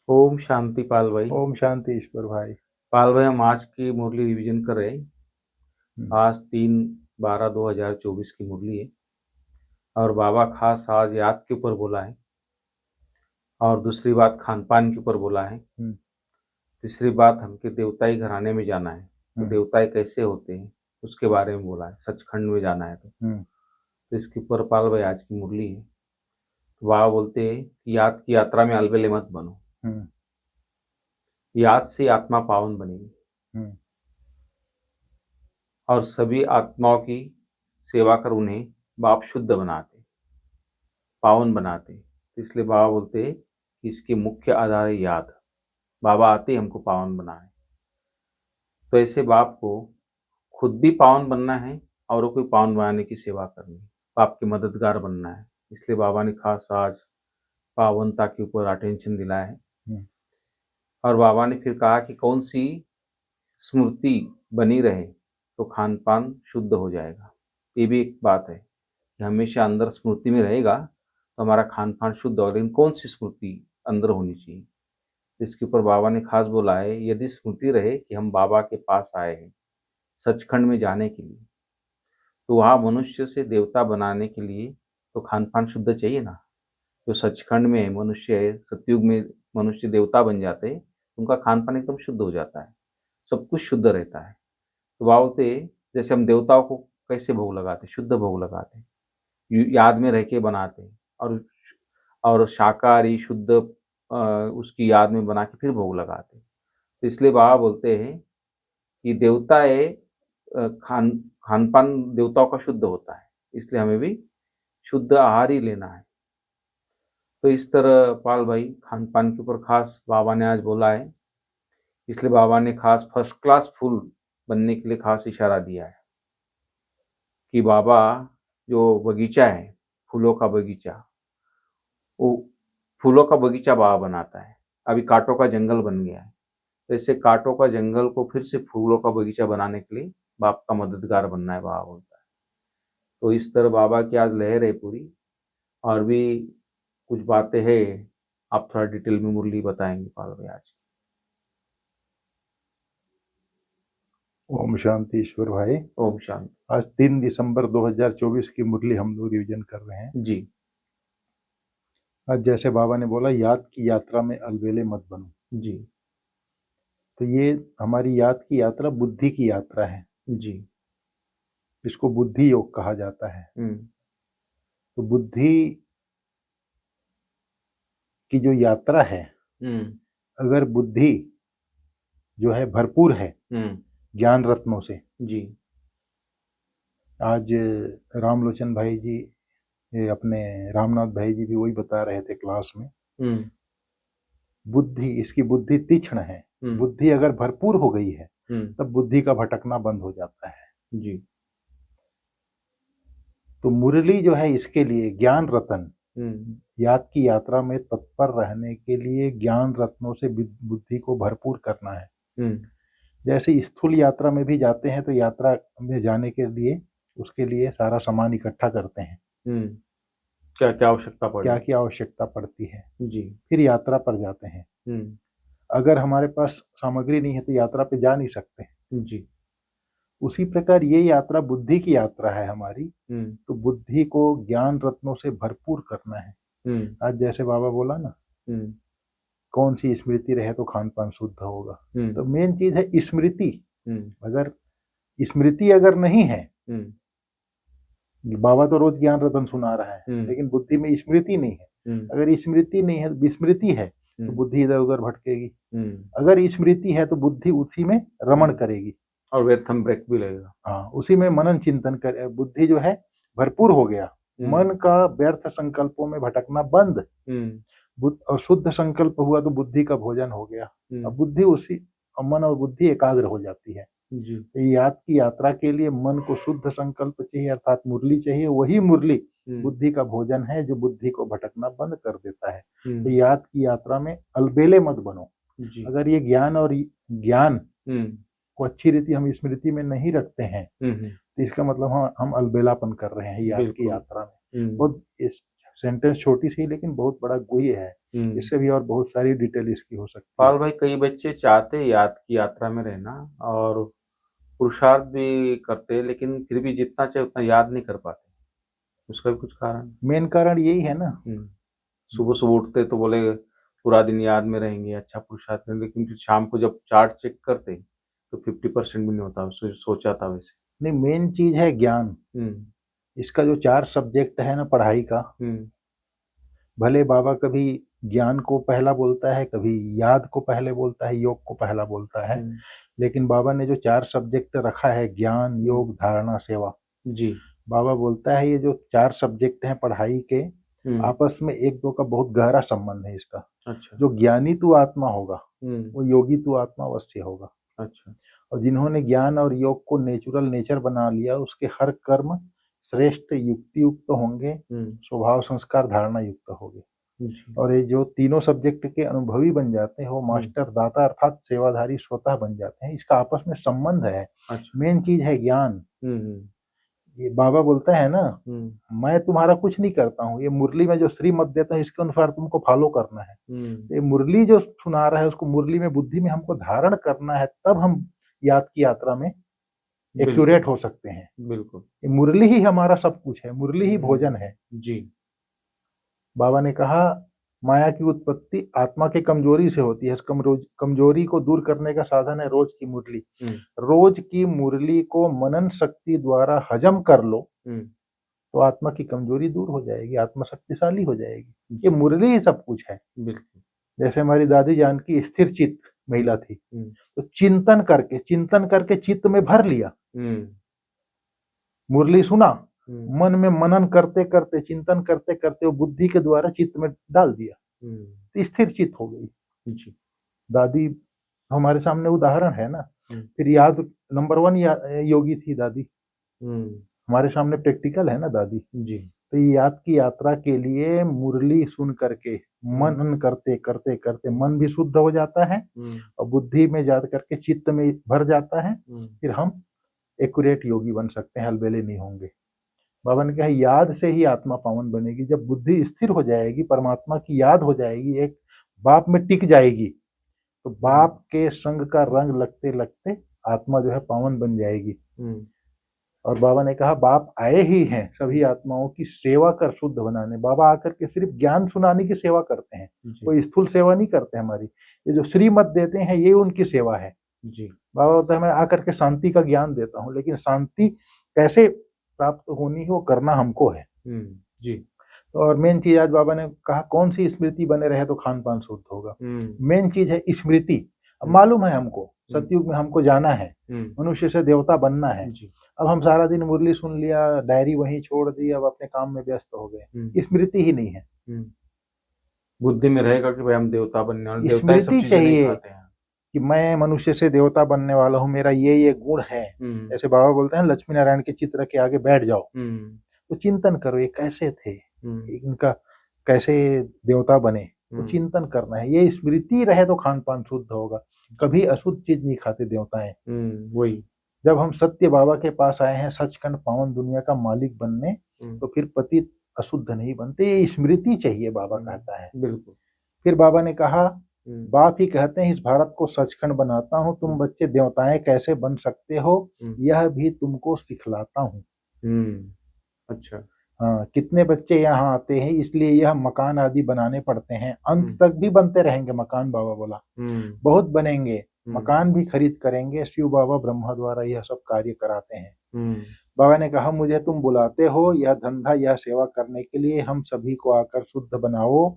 ओम शांति पाल भाई। ओम शांति ईश्वर भाई। पाल भाई, हम आज की मुरली रिवीजन कर रहे हैं। हम्म। आज 3/12/2024 की मुरली है। और बाबा खास आज याद के ऊपर बोला है। और दूसरी बात खान पान के ऊपर बोला है। हम्म। तीसरी बात हमके देवताई घराने में जाना है, तो हम्म। देवताई कैसे होते हैं उसके बारे में बोला है। सचखंड में जाना है तो हम्म। इसके ऊपर पाल भाई आज की मुरली है। तो बाबा बोलते हैं कि याद की यात्रा में अलबेले मत बनो। हम्म। याद से आत्मा पावन बनेगी हम्म। और सभी आत्माओं की सेवा कर उन्हें बाप शुद्ध बनाते, पावन बनाते। तो इसलिए बाबा बोलते हैं कि इसके मुख्य आधार है याद। बाबा आते ही हमको पावन बनाए। तो ऐसे बाप को खुद भी पावन बनना है, औरों को पावन बनाने की सेवा करनी है, बाप के मददगार बनना है। इसलिए बाबा ने खास आज पावनता के ऊपर अटेंशन दिलाया है। हम्म। और बाबा ने फिर कहा कि कौन सी स्मृति बनी रहे तो खान पान शुद्ध हो जाएगा। ये भी एक बात है कि हमेशा अंदर स्मृति में रहेगा तो हमारा खान पान शुद्ध होगा, लेकिन कौन सी स्मृति अंदर होनी चाहिए। इसके ऊपर बाबा ने खास बोला है, यदि स्मृति रहे कि हम बाबा के पास आए हैं सचखंड में जाने के लिए, तो वहाँ मनुष्य से देवता बनाने के लिए तो खान पान शुद्ध चाहिए ना। जो सचखंड में मनुष्य है, सतयुग में मनुष्य देवता बन जाते हैं, उनका खान पान एकदम शुद्ध हो जाता है, सब कुछ शुद्ध रहता है। तो बाबा बोलते जैसे हम देवताओं को कैसे भोग लगाते, शुद्ध भोग लगाते, याद में रह के बनाते हैं। और शाकाहारी शुद्ध उसकी याद में बना के फिर भोग लगाते। तो इसलिए बाबा बोलते हैं कि देवता है, खान खान पान देवताओं का शुद्ध होता है, इसलिए हमें भी शुद्ध आहार ही लेना है। तो इस तरह पाल भाई खान पान के ऊपर खास बाबा ने आज बोला है। इसलिए बाबा ने खास फर्स्ट क्लास फूल बनने के लिए खास इशारा दिया है कि बाबा जो बगीचा है, फूलों का बगीचा, वो फूलों का बगीचा बाबा बनाता है। अभी कांटों का जंगल बन गया है, तो ऐसे कांटों का जंगल को फिर से फूलों का बगीचा बनाने के लिए बाप का मददगार बनना है, बाबा बोलता है। तो इस तरह बाबा की आज लहर है पूरी। और भी कुछ बातें हैं, आप थोड़ा डिटेल में मुरली बताएंगे पाल भाई आज। ओम शांति ईश्वर भाई। ओम शांति। आज 3 दिसंबर 2024 की मुरली हम लोग रिवीजन कर रहे हैं। जी। आज जैसे बाबा ने बोला, याद की यात्रा में अलबेले मत बनो। जी। तो ये हमारी याद की यात्रा बुद्धि की यात्रा है। जी। इसको बुद्धि योग कहा जाता है। हम्म। तो बुद्धि की जो यात्रा है, हम्म। अगर बुद्धि जो है भरपूर है हम्म। ज्ञान रत्नों से। जी। आज रामलोचन भाई जी, ये अपने रामनाथ भाई जी भी वही बता रहे थे क्लास में। हम्म। बुद्धि, इसकी बुद्धि तीक्ष्ण है। हम्म। बुद्धि अगर भरपूर हो गई है हम्म। तब बुद्धि का भटकना बंद हो जाता है। जी। तो मुरली जो है इसके लिए ज्ञान रतन, हम्म। याद की यात्रा में तत्पर रहने के लिए ज्ञान रत्नों से बुद्धि को भरपूर करना है। हम्म। जैसे स्थूल यात्रा में भी जाते हैं तो यात्रा में जाने के लिए उसके लिए सारा सामान इकट्ठा करते हैं, हम्म। क्या क्या आवश्यकता क्या पड़ी। क्या आवश्यकता पड़ती है, जी। फिर यात्रा पर जाते हैं। हम्म। अगर हमारे पास सामग्री नहीं है तो यात्रा पे जा नहीं सकते। जी। उसी प्रकार ये यात्रा बुद्धि की यात्रा है हमारी। हम्म। तो बुद्धि को ज्ञान रत्नों से भरपूर करना है। हम्म। आज जैसे बाबा बोला ना, हम्म। कौन सी स्मृति रहे तो खान पान शुद्ध होगा। हम्म। तो मेन चीज है स्मृति। हम्म। अगर स्मृति अगर नहीं है, हम्म। बाबा तो रोज ज्ञान रतन सुना रहा है हम्म। लेकिन बुद्धि में स्मृति नहीं है। हम्म। अगर स्मृति नहीं है, विस्मृति है, तो हम्म। बुद्धि इधर उधर भटकेगी। हम्म। अगर स्मृति है तो बुद्धि उसी में रमण हम्म। करेगी। और व्यर्थम ब्रेक भी लगेगा। हाँ, उसी में मनन चिंतन कर, बुद्धि जो है भरपूर हो गया, हम्म। मन का व्यर्थ संकल्पों में भटकना बंद, हम्म। बुद्ध और शुद्ध संकल्प हुआ तो बुद्धि का भोजन हो गया। अब हम्म। बुद्धि उसी, मन और बुद्धि एकाग्र हो जाती है। जी। तो याद की यात्रा के लिए मन को शुद्ध संकल्प चाहिए, अर्थात मुरली चाहिए। वही मुरली हम्म। बुद्धि का भोजन है जो बुद्धि को भटकना बंद कर देता है। तो हम्म। याद की यात्रा में अलबेले मत बनो। जी। अगर ये ज्ञान हम्म। को अच्छी रीति हम स्मृति में नहीं रखते हैं हम्म। तो इसका मतलब हम अलबेलापन कर रहे हैं याद की बिल्कुल। यात्रा में। हम्म। बहुत इस सेंटेंस छोटी सी लेकिन बहुत बड़ा गुह्य है। इससे भी और बहुत सारी डिटेल इसकी हो सकती पाल है। भाई, कई बच्चे चाहते हैं याद की यात्रा में रहना और पुरुषार्थ भी करते हैं, लेकिन फिर भी जितना चाहे उतना याद नहीं कर पाते। उसका भी कुछ कारण? मेन कारण यही है ना। सुबह सुबह उठते तो बोले पूरा दिन याद में रहेंगे, अच्छा पुरुषार्थ में, लेकिन फिर शाम को जब चार्ट चेक करते तो 50% भी नहीं होता सोचा था वैसे। नहीं, मेन चीज है ज्ञान। इसका जो 4 सब्जेक्ट है ना पढ़ाई का, भले बाबा कभी ज्ञान को पहला बोलता है, कभी याद को पहले बोलता है, योग को पहला बोलता है, लेकिन बाबा ने जो 4 सब्जेक्ट रखा है, ज्ञान, योग, धारणा, सेवा, जी, बाबा बोलता है ये जो 4 सब्जेक्ट हैं पढ़ाई के, आपस में एक दो का बहुत गहरा संबंध है इसका। अच्छा। जो ज्ञानी तू आत्मा होगा वो योगी तू आत्मा अवश्य होगा। अच्छा। और जिन्होंने ज्ञान और योग को नेचुरल नेचर बना लिया, उसके हर कर्म श्रेष्ठ युक्ति युक्त होंगे, स्वभाव संस्कार धारणा युक्त होंगे। और ये जो तीनों सब्जेक्ट के अनुभवी बन जाते हैं वो मास्टर दाता अर्थात सेवाधारी स्वतः बन जाते हैं। इसका आपस में संबंध है। अच्छा। मेन चीज है ज्ञान। ये बाबा बोलता है ना, मैं तुम्हारा कुछ नहीं करता हूँ, ये मुरली में जो श्रीमत देता है इसके अनुसार तुमको फॉलो करना है। ये मुरली जो सुना रहा है उसको मुरली में बुद्धि में हमको धारण करना है, तब हम याद की यात्रा में एक्यूरेट हो सकते हैं। बिल्कुल। ये मुरली ही हमारा सब कुछ है, मुरली ही भोजन है। जी। बाबा ने कहा माया की उत्पत्ति आत्मा की कमजोरी से होती है। इस कमजोरी को दूर करने का साधन है रोज की मुरली। रोज की मुरली को मनन शक्ति द्वारा हजम कर लो तो आत्मा की कमजोरी दूर हो जाएगी, आत्मा शक्तिशाली हो जाएगी। ये मुरली ही सब कुछ है। बिल्कुल। जैसे हमारी दादी जान की स्थिर चित्त महिला थी, तो चिंतन करके चित्त में भर लिया, मुरली सुना, मन में मनन करते करते चिंतन करते करते वो बुद्धि के द्वारा चित्त में डाल दिया, तो स्थिर चित्त हो गई। जी। दादी हमारे सामने उदाहरण है ना। फिर याद नंबर 1 योगी थी दादी, हमारे सामने प्रैक्टिकल है ना दादी जी। तो ये याद की यात्रा के लिए मुरली सुन करके मनन करते करते करते मन भी शुद्ध हो जाता है और बुद्धि में जा करके चित्त में भर जाता है। फिर हम एक्यूरेट योगी बन सकते हैं, अलबेले नहीं होंगे। बाबा ने कहा याद से ही आत्मा पावन बनेगी। जब बुद्धि स्थिर हो जाएगी, परमात्मा की याद हो जाएगी, एक बाप में टिक जाएगी, तो बाप के संग का रंग लगते लगते आत्मा जो है पावन बन जाएगी। और बाबा ने कहा बाप आए ही हैं सभी आत्माओं की सेवा कर शुद्ध बनाने। बाबा आकर के सिर्फ ज्ञान सुनाने की सेवा करते हैं, कोई स्थूल सेवा नहीं करते हमारी। ये जो श्रीमत देते हैं ये उनकी सेवा है जी। बाबा होता है मैं आकर के शांति का ज्ञान देता हूँ, लेकिन शांति कैसे प्राप्त होनी है वो करना हमको है जी। तो और मेन चीज आज बाबा ने कहा कौन सी स्मृति बने रहे तो खान पान शुद्ध होगा। मेन चीज है स्मृति। अब मालूम है हमको सतयुग में हमको जाना है, मनुष्य से देवता बनना है। अब हम सारा दिन मुरली सुन लिया, डायरी वहीं छोड़ दी, अब अपने काम में व्यस्त हो गए, स्मृति ही नहीं है। बुद्धि में रहेगा कि भाई हम देवता बनने वाले, स्मृति चाहिए कि मैं मनुष्य से देवता बनने वाला हूँ, मेरा ये गुण है। ऐसे बाबा बोलते हैं लक्ष्मी नारायण के चित्र के आगे बैठ जाओ तो चिंतन करो ये कैसे थे, इनका कैसे देवता बने, तो चिंतन करना है। ये स्मृति रहे तो खान पान शुद्ध होगा। कभी अशुद्ध चीज नहीं खाते देवताएं। वही जब हम सत्य बाबा के पास आए हैं सचखंड पावन दुनिया का मालिक बनने, तो फिर पतित अशुद्ध नहीं बनते। ये स्मृति चाहिए बाबा कहता है। बिल्कुल। फिर बाबा ने कहा बाप ही कहते हैं इस भारत को सचखंड बनाता हूँ, तुम बच्चे देवताएं कैसे बन सकते हो यह भी तुमको सिखलाता हूँ। अच्छा। हाँ, कितने बच्चे यहाँ आते हैं, इसलिए यह मकान आदि बनाने पड़ते हैं, अंत तक भी बनते रहेंगे मकान। बाबा बोला बहुत बनेंगे, मकान भी खरीद करेंगे। शिव बाबा ब्रह्मा द्वारा यह सब कार्य कराते हैं। बाबा ने कहा मुझे तुम बुलाते हो यह धंधा यह सेवा करने के लिए, हम सभी को आकर शुद्ध बनाओ।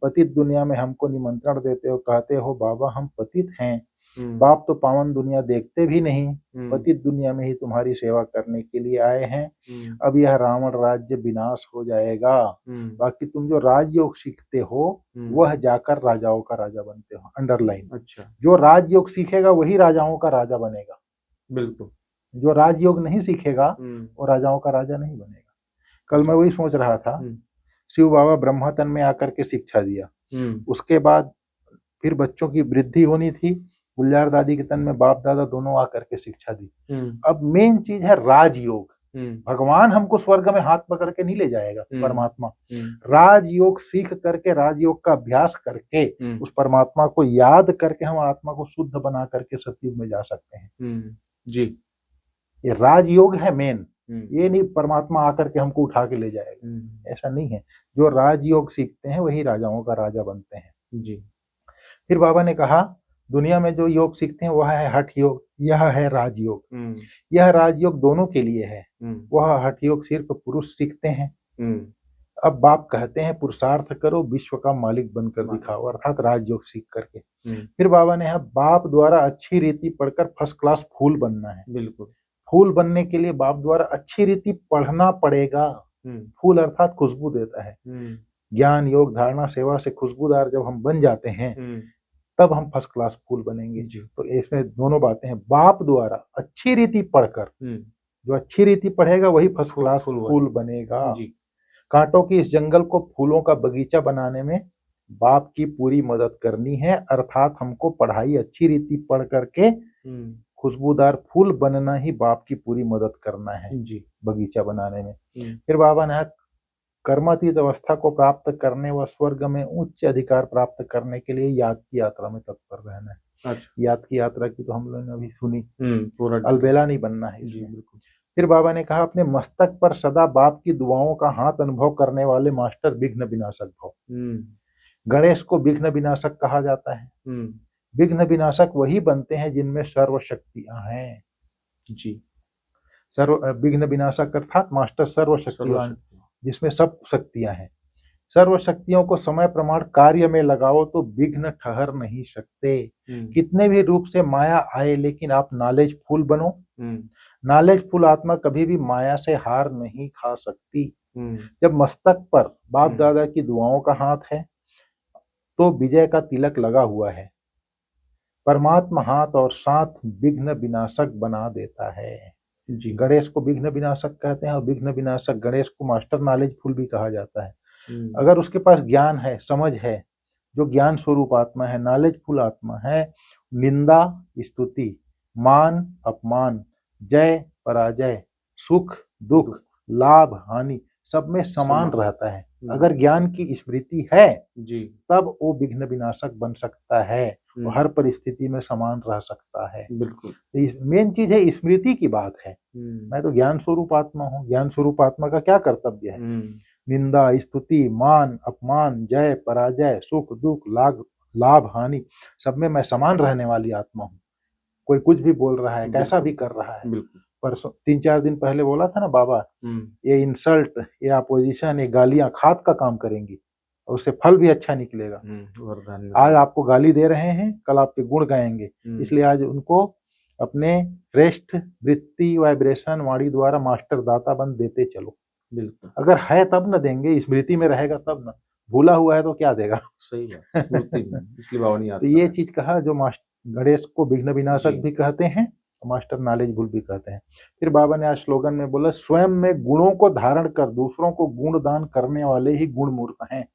पतित दुनिया में हमको निमंत्रण देते हो, कहते हो बाबा हम पतित हैं, बाप तो पावन दुनिया देखते भी नहीं, पतित दुनिया में ही तुम्हारी सेवा करने के लिए आए हैं। अब यह रावण राज्य विनाश हो जाएगा, बाकी तुम जो राजयोग सीखते हो वह जाकर राजाओं का राजा बनते हो। अंडरलाइन। अच्छा। जो राजयोग सीखेगा वही राजाओं का राजा बनेगा। बिल्कुल। जो राजयोग नहीं सीखेगा वो राजाओं का राजा नहीं बनेगा। कल मैं वही सोच रहा था, शिव बाबा ब्रह्मा तन में आकर के शिक्षा दिया, उसके बाद फिर बच्चों की वृद्धि होनी थी, गुलजार दादी के तन में बाप दादा दोनों आकर के शिक्षा दी। अब मेन चीज है राजयोग। भगवान हमको स्वर्ग में हाथ पकड़ के नहीं ले जाएगा, परमात्मा। राजयोग सीख करके, राजयोग का अभ्यास करके, उस परमात्मा को याद करके हम आत्मा को शुद्ध बना करके सतयुग में जा सकते हैं। जी, ये राजयोग है मेन। ये नहीं परमात्मा आकर के हमको उठा के ले जाएगा, ऐसा नहीं है। जो राजयोग सीखते हैं वही राजाओं का राजा बनते हैं। जी। फिर बाबा ने कहा दुनिया में जो योग सीखते हैं वह है हठ योग, यह है राजयोग। यह राजयोग दोनों के लिए है। वह हठ योग सिर्फ पुरुष सीखते हैं। अब बाप कहते हैं पुरुषार्थ करो, विश्व का मालिक बनकर दिखाओ, अर्थात राजयोग सीख करके। फिर बाबा ने बाप द्वारा अच्छी रीति पढ़कर फर्स्ट क्लास फूल बनना है। बिल्कुल। फूल बनने के लिए बाप द्वारा अच्छी रीति पढ़ना पड़ेगा। फूल अर्थात खुशबू देता है। ज्ञान योग धारणा सेवा से खुशबूदार जब हम बन जाते हैं तब हम फर्स्ट क्लास फूल बनेंगे। तो इसमें दोनों बातें हैं। बाप द्वारा अच्छी रीति पढ़कर, जो अच्छी रीति पढ़ेगा वही फर्स्ट क्लास फूल बनेगा। कांटों की इस जंगल को फूलों का बगीचा बनाने में बाप की पूरी मदद करनी है, अर्थात हमको पढ़ाई अच्छी रीति पढ़ करके खुशबूदार फूल बनना ही बाप की पूरी मदद करना है जी, बगीचा बनाने में। फिर बाबा ने कर्मातीत अवस्था को प्राप्त करने व स्वर्ग में उच्च अधिकार प्राप्त करने के लिए याद की यात्रा में तत्पर रहना है। अच्छा। याद की यात्रा की तो हम लोगों ने अभी सुनी, पूरा अलबेला नहीं बनना है इसमें। फिर बाबा ने कहा अपने मस्तक पर सदा बाप की दुआओं का हाथ अनुभव करने वाले मास्टर विघ्न विनाशक भव। गणेश को विघ्न विनाशक कहा जाता है। विघ्न विनाशक वही बनते हैं जिनमें सर्व शक्तियां हैं जी। विघ्न विनाशक अर्थात मास्टर सर्व शक्तिवान, जिसमें सब शक्तियां हैं। सर्व शक्तियों को समय प्रमाण कार्य में लगाओ तो विघ्न ठहर नहीं सकते। कितने भी रूप से माया आए लेकिन आप नॉलेज फुल बनो। नॉलेज फुल आत्मा कभी भी माया से हार नहीं खा सकती। जब मस्तक पर बाप दादा की दुआओं का हाथ है तो विजय का तिलक लगा हुआ है। परमात्मा हाथ और साथ विघ्न विनाशक बना देता है जी। गणेश को विघ्न विनाशक कहते हैं और विघ्न विनाशक गणेश को मास्टर नॉलेज फुल भी कहा जाता है। अगर उसके पास ज्ञान है, समझ है, जो ज्ञान स्वरूप आत्मा है, नॉलेज फुल आत्मा है, निंदा स्तुति, मान अपमान, जय पराजय, सुख दुख, लाभ हानि सब में समान रहता है। अगर ज्ञान की स्मृति है जी, तब वो विघ्न विनाशक बन सकता है, वो हर परिस्थिति में समान रह सकता है। बिल्कुल। मेन चीज है स्मृति की बात है। मैं तो ज्ञान स्वरूप आत्मा हूँ। ज्ञान स्वरूप आत्मा का क्या कर्तव्य है? निंदा स्तुति, मान अपमान, जय पराजय, सुख दुख, लाभ हानि सब में मैं समान रहने वाली आत्मा हूँ। कोई कुछ भी बोल रहा है, कैसा भी कर रहा है। परसों 3-4 दिन पहले बोला था ना बाबा, ये इंसल्ट, ये अपोजिशन, ये गालियां खाद का काम करेंगी और उससे फल भी अच्छा निकलेगा। आज आपको गाली दे रहे हैं, कल आपके गुण गाएंगे। इसलिए आज उनको अपने श्रेष्ठ वृत्ति वाइब्रेशन वाणी द्वारा मास्टर दाता बन देते चलो। बिल्कुल। अगर है तब न देंगे, स्मृति में रहेगा तब न। भूला हुआ है तो क्या देगा? सही बात। इसलिए बाबा नहीं आता। तो ये चीज कहा, जो गणेश को विघ्न विनाशक भी कहते हैं, मास्टर नॉलेज फुल भी कहते हैं। फिर बाबा ने आज स्लोगन में बोला, स्वयं में गुणों को धारण कर दूसरों को गुण दान करने वाले ही गुण मूर्त हैं।